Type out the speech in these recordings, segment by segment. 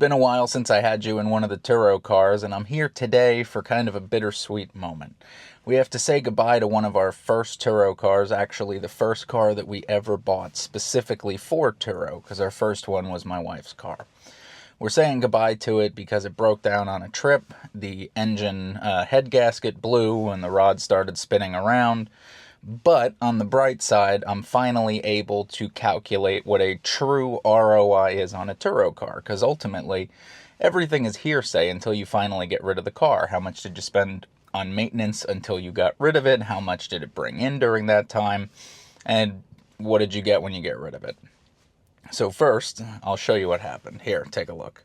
been a while since I had you in one of the Turo cars, and I'm here today for kind of a bittersweet moment. We have to say goodbye to one of our first Turo cars, actually the first car that we ever bought specifically for Turo, because our first one was my wife's car. We're saying goodbye to it because it broke down on a trip. The engine head gasket blew and the rod started spinning around. But on the bright side, I'm finally able to calculate what a true ROI is on a Turo car. Because ultimately, everything is hearsay until you finally get rid of the car. How much did you spend on maintenance until you got rid of it? How much did it bring in during that time? And what did you get when you get rid of it? So first, I'll show you what happened. Here, take a look.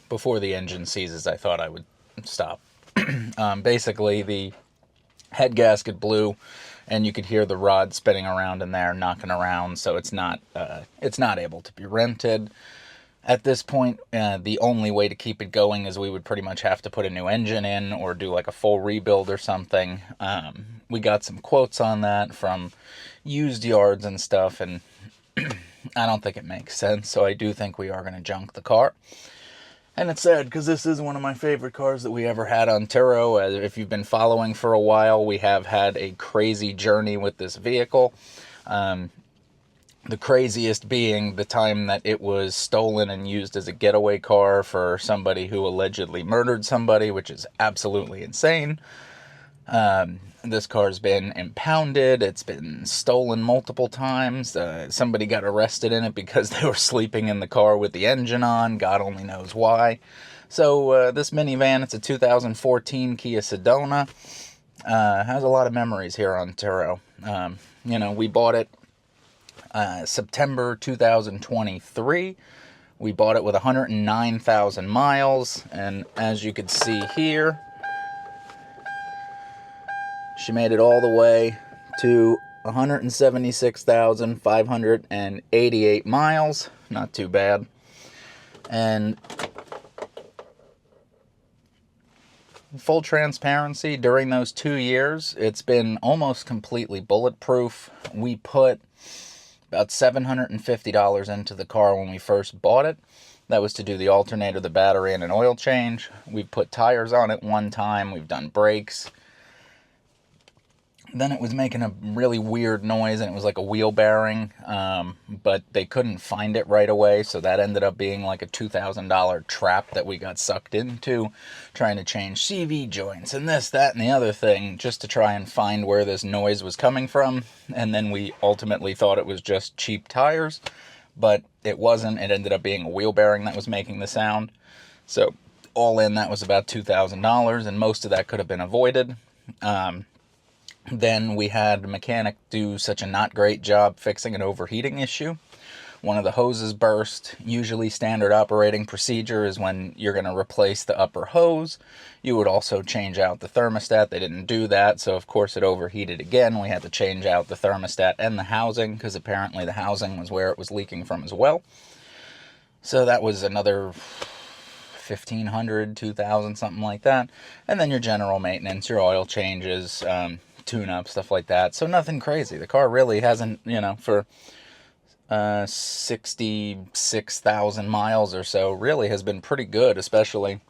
Before the engine seizes, I thought I would stop. Basically, the head gasket blew, and you could hear the rod spinning around in there, knocking around. So it's not able to be rented. At this point, the only way to keep it going is we would pretty much have to put a new engine in or do like a full rebuild or something. We got some quotes on that from used yards and stuff, and I don't think it makes sense. So I do think we are going to junk the car. And it's sad because this is one of my favorite cars that we ever had on Turo. If you've been following for a while, we have had a crazy journey with this vehicle. The craziest being the time that it was stolen and used as a getaway car for somebody who allegedly murdered somebody, which is absolutely insane. This car's been impounded. It's been stolen multiple times. Somebody got arrested in it because they were sleeping in the car with the engine on. God only knows why. So this minivan, it's a 2014 Kia Sedona. Has a lot of memories here on Turo. We bought it September 2023. We bought it with 109,000 miles. And as you can see here, she made it all the way to 176,588 miles. Not too bad. And full transparency, during those 2 years, it's been almost completely bulletproof. We put about $750 into the car when we first bought it. That was to do the alternator, the battery, and an oil change. We've put tires on it one time. We've done brakes. Then it was making a really weird noise, and it was like a wheel bearing, but they couldn't find it right away, so that ended up being like a $2,000 trap that we got sucked into, trying to change CV joints and this, that, and the other thing, just to try and find where this noise was coming from. And then we ultimately thought it was just cheap tires, but it wasn't. It ended up being a wheel bearing that was making the sound. So all in, that was about $2,000, and most of that could have been avoided. Then we had the mechanic do such a not great job fixing an overheating issue. One of the hoses burst. Usually standard operating procedure is when you're going to replace the upper hose. You would also change out the thermostat. They didn't do that, so of course it overheated again. We had to change out the thermostat and the housing because apparently the housing was where it was leaking from as well. So that was another $1,500, $2,000, something like that. And then your general maintenance, your oil changes, tune-up, stuff like that. So nothing crazy. The car really hasn't, for 66,000 miles or so, really has been pretty good, especially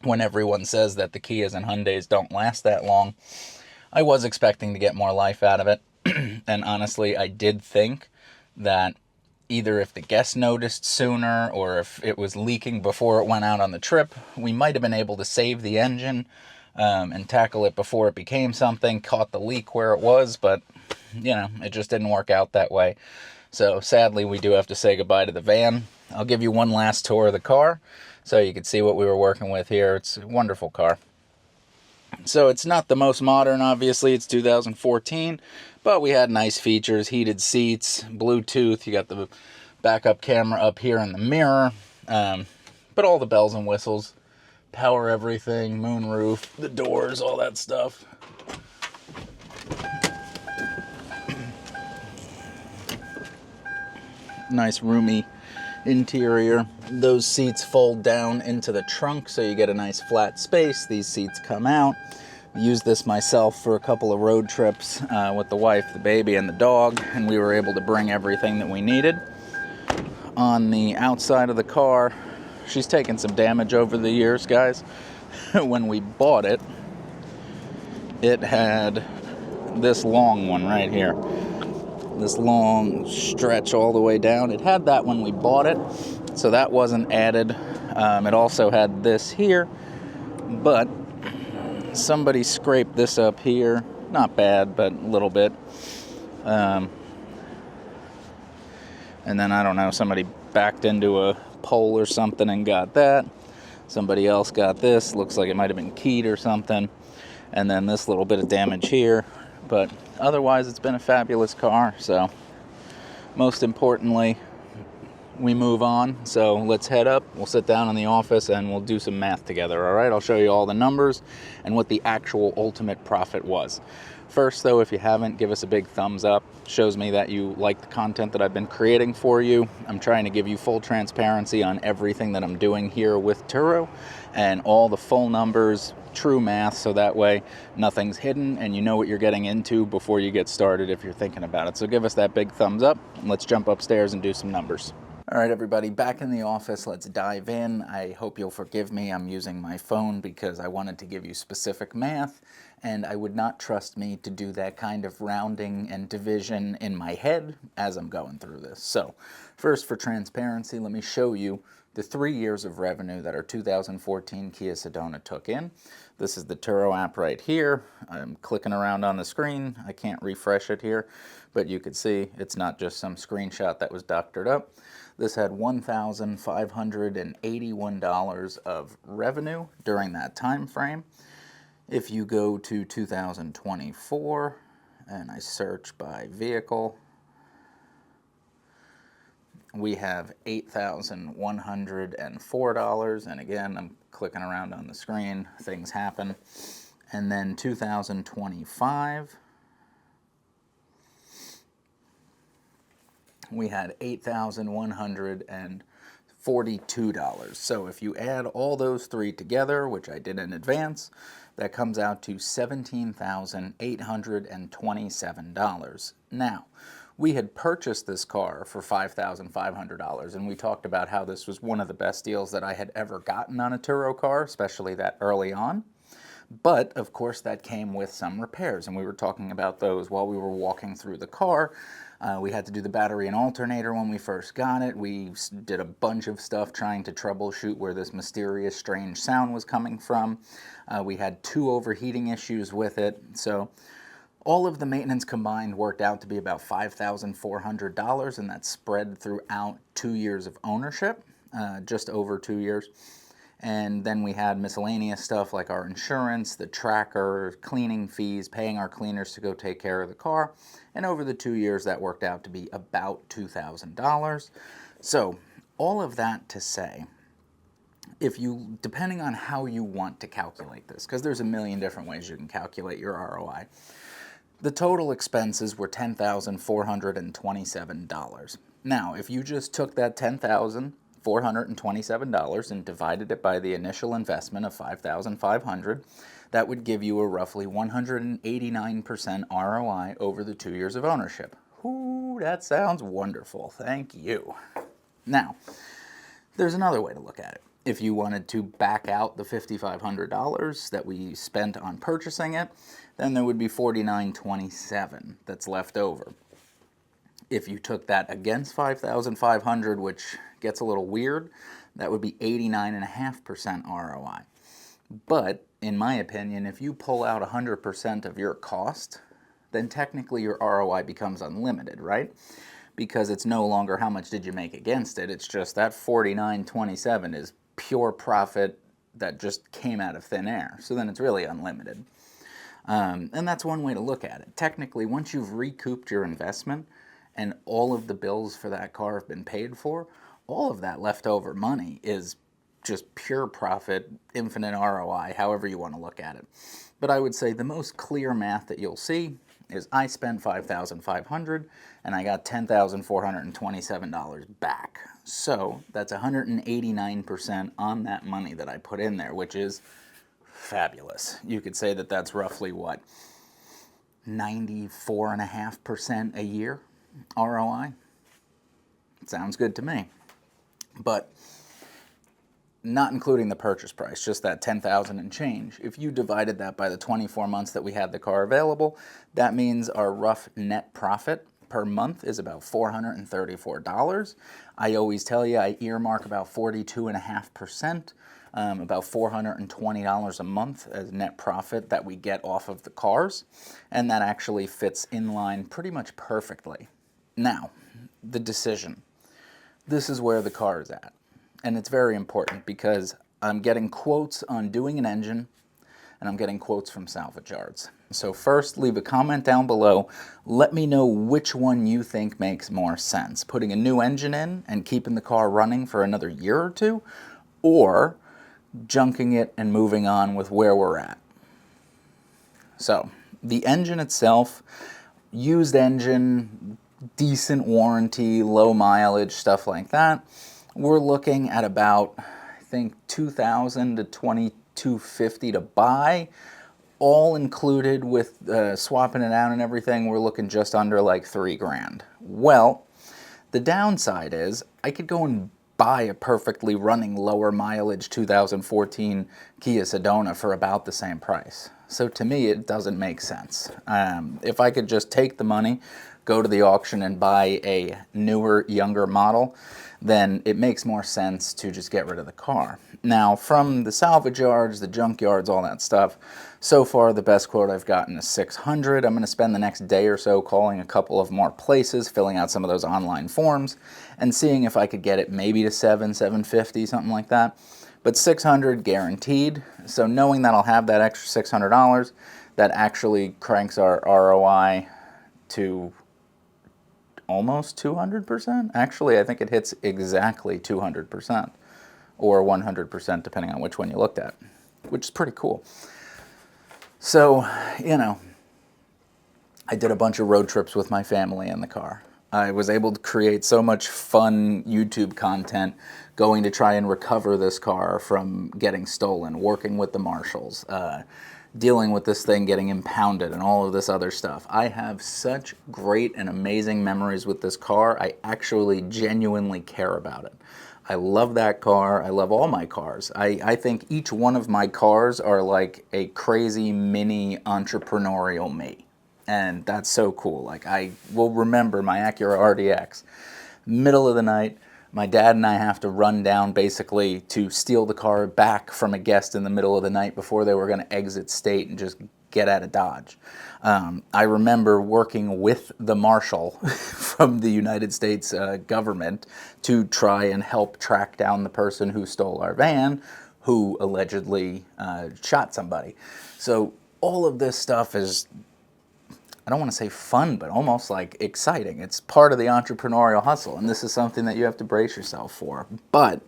when everyone says that the Kias and Hyundais don't last that long. I was expecting to get more life out of it, and honestly, I did think that either if the guests noticed sooner or if it was leaking before it went out on the trip, we might have been able to save the engine and tackle it before it became something, caught the leak where it was, but, it just didn't work out that way. So sadly, we do have to say goodbye to the van. I'll give you one last tour of the car so you can see what we were working with here. It's a wonderful car. So it's not the most modern, obviously. It's 2014, but we had nice features, heated seats, Bluetooth. You got the backup camera up here in the mirror, but all the bells and whistles. power everything, moonroof, the doors, all that stuff. Nice roomy interior. Those seats fold down into the trunk so you get a nice flat space. These seats come out. Used this myself for a couple of road trips with the wife, the baby, and the dog, and we were able to bring everything that we needed. On the outside of the car, she's taken some damage over the years, guys. When we bought it, it had this long one right here. This long stretch all the way down. It had that when we bought it, so that wasn't added. It also had this here, but somebody scraped this up here. Not bad, but a little bit. And then, I don't know, somebody backed into a pole or something and got that. Somebody else got this. Looks like it might have been keyed or something. And then this little bit of damage here. But otherwise, it's been a fabulous car. So, most importantly, we move on. So let's head up. We'll sit down in the office and we'll do some math together. All right, I'll show you all the numbers and what the actual ultimate profit was. First, though, if you haven't, give us a big thumbs up. Shows me that you like the content that I've been creating for you. I'm trying to give you full transparency on everything that I'm doing here with Turo and all the full numbers, true math, so that way nothing's hidden and you know what you're getting into before you get started if you're thinking about it. So give us that big thumbs up and let's jump upstairs and do some numbers. All right, everybody, back in the office. Let's dive in. I hope you'll forgive me. I'm using my phone because I wanted to give you specific math, and I would not trust me to do that kind of rounding and division in my head as I'm going through this. So first, for transparency, let me show you the 3 years of revenue that our 2014 Kia Sedona took in. This is the Turo app right here. I'm clicking around on the screen. I can't refresh it here, but you can see it's not just some screenshot that was doctored up. This had $1,581 of revenue during that time frame. If you go to 2024 and I search by vehicle, we have $8,104, and again, I'm clicking around on the screen, things happen. And then 2025, we had $8,142. So if you add all those three together, which I did in advance, that comes out to $17,827. Now, we had purchased this car for $5,500, and we talked about how this was one of the best deals that I had ever gotten on a Turo car, especially that early on. But, of course, that came with some repairs, and we were talking about those while we were walking through the car. We had to do the battery and alternator when we first got it. We did a bunch of stuff trying to troubleshoot where this mysterious, strange sound was coming from. We had 2 overheating issues with it. So all of the maintenance combined worked out to be about $5,400, and that's spread throughout 2 years of ownership, just over 2 years. And then we had miscellaneous stuff like our insurance, the tracker, cleaning fees, paying our cleaners to go take care of the car. And over the 2 years, that worked out to be about $2,000. So all of that to say, depending on how you want to calculate this, because there's a million different ways you can calculate your ROI, the total expenses were $10,427. Now, if you just took that $10,427 and divided it by the initial investment of $5,500, that would give you a roughly 189% ROI over the 2 years of ownership. Ooh, that sounds wonderful. Thank you. Now, there's another way to look at it. If you wanted to back out the $5,500 that we spent on purchasing it, then there would be $49.27 that's left over. If you took that against $5,500, which gets a little weird, that would be 89.5% ROI. But, in my opinion, if you pull out 100% of your cost, then technically your ROI becomes unlimited, right? Because it's no longer how much did you make against it, it's just that $49.27 is pure profit that just came out of thin air. So then it's really unlimited. And that's one way to look at it. Technically, once you've recouped your investment and all of the bills for that car have been paid for, all of that leftover money is just pure profit, infinite ROI, however you want to look at it. But I would say the most clear math that you'll see is I spent $5,500 and I got $10,427 back. So that's 189% on that money that I put in there, which is fabulous. You could say that that's roughly what, 94.5% a year ROI? Sounds good to me. But not including the purchase price, just that $10,000 and change. If you divided that by the 24 months that we had the car available, that means our rough net profit per month is about $434. I always tell you I earmark about 42.5%, about $420 a month as net profit that we get off of the cars, and that actually fits in line pretty much perfectly. Now, the decision. This is where the car is at. And it's very important because I'm getting quotes on doing an engine and I'm getting quotes from salvage yards. So first, leave a comment down below. Let me know which one you think makes more sense. Putting a new engine in and keeping the car running for another year or two, or junking it and moving on with where we're at. So the engine itself, used engine, decent warranty, low mileage, stuff like that. We're looking at about, I think, $2,000 to $2,250 to buy, all included with swapping it out and everything. We're looking just under like $3,000. Well, the downside is I could go and buy a perfectly running lower mileage 2014 Kia Sedona for about the same price. So to me, it doesn't make sense. If I could just take the money, go to the auction and buy a newer, younger model, then it makes more sense to just get rid of the car. Now, from the salvage yards, the junk yards, all that stuff, so far the best quote I've gotten is $600. I'm going to spend the next day or so calling a couple of more places, filling out some of those online forms, and seeing if I could get it maybe to $750, something like that. But $600 guaranteed. So knowing that I'll have that extra $600, that actually cranks our ROI to almost 200%. Actually, I think it hits exactly 200% or 100% depending on which one you looked at, which is pretty cool. So, you know, I did a bunch of road trips with my family in the car. I was able to create so much fun YouTube content going to try and recover this car from getting stolen, working with the marshals, dealing with this thing getting impounded and all of this other stuff. I have such great and amazing memories with this car. I actually genuinely care about it. I love that car. I love all my cars. I think each one of my cars are like a crazy mini entrepreneurial me. And that's so cool. Like, I will remember my Acura RDX. Middle of the night, my dad and I have to run down basically to steal the car back from a guest in the middle of the night before they were going to exit state and just get out of Dodge. I remember working with the marshal from the United States government to try and help track down the person who stole our van, who allegedly shot somebody. So all of this stuff is, I don't want to say fun, but almost like exciting. It's part of the entrepreneurial hustle, and this is something that you have to brace yourself for. But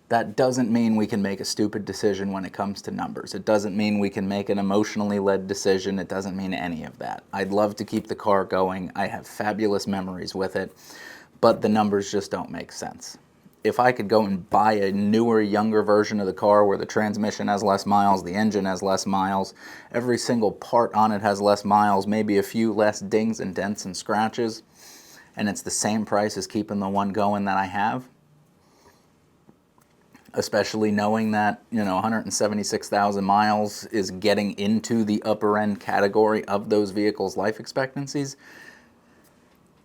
that doesn't mean we can make a stupid decision when it comes to numbers. It doesn't mean we can make an emotionally led decision. It doesn't mean any of that. I'd love to keep the car going. I have fabulous memories with it, but the numbers just don't make sense. If I could go and buy a newer, younger version of the car where the transmission has less miles, the engine has less miles, every single part on it has less miles, maybe a few less dings and dents and scratches, and it's the same price as keeping the one going that I have, especially knowing that, you know, 176,000 miles is getting into the upper end category of those vehicles' life expectancies,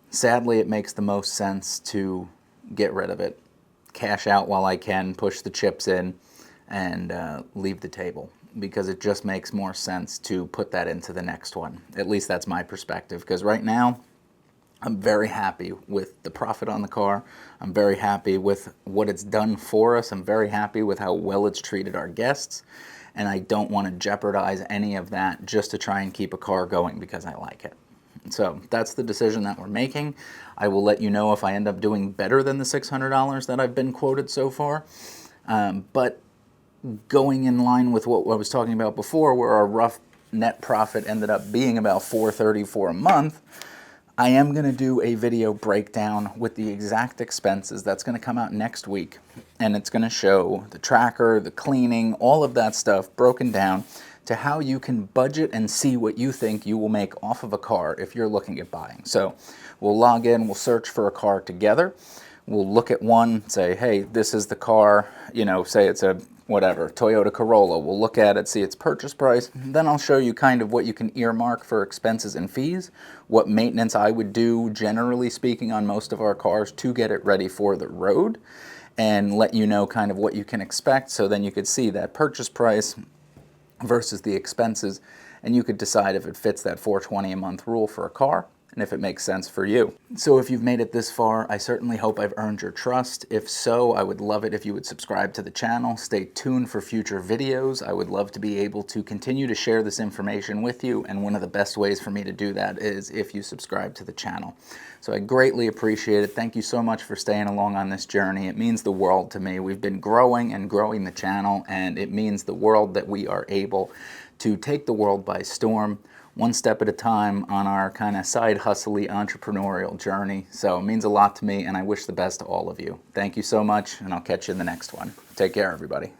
sadly it makes the most sense to get rid of it. Cash out while I can, push the chips in, and leave the table, because it just makes more sense to put that into the next one. At least that's my perspective, because right now I'm very happy with the profit on the car. I'm very happy with what it's done for us. I'm very happy with how well it's treated our guests, and I don't want to jeopardize any of that just to try and keep a car going because I like it. So that's the decision that we're making. I will let you know if I end up doing better than the $600 that I've been quoted so far. But going in line with what I was talking about before, where our rough net profit ended up being about $430 for a month, I am going to do a video breakdown with the exact expenses. That's going to come out next week, and it's going to show the tracker, the cleaning, all of that stuff broken down to how you can budget and see what you think you will make off of a car if you're looking at buying. So we'll log in, we'll search for a car together. We'll look at one, say, hey, this is the car, you know, say it's a whatever, Toyota Corolla. We'll look at it, see its purchase price. Then I'll show you kind of what you can earmark for expenses and fees, what maintenance I would do, generally speaking, on most of our cars to get it ready for the road, and let you know kind of what you can expect, so then you could see that purchase price versus the expenses, and you could decide if it fits that $420 a month rule for a car, and if it makes sense for you. So if you've made it this far, I certainly hope I've earned your trust. If so, I would love it if you would subscribe to the channel. Stay tuned for future videos. I would love to be able to continue to share this information with you, and one of the best ways for me to do that is if you subscribe to the channel. So I greatly appreciate it. Thank you so much for staying along on this journey. It means the world to me. We've been growing and growing the channel, and it means the world that we are able to take the world by storm, one step at a time on our kind of side hustle-y entrepreneurial journey. So it means a lot to me, and I wish the best to all of you. Thank you so much, and I'll catch you in the next one. Take care, everybody.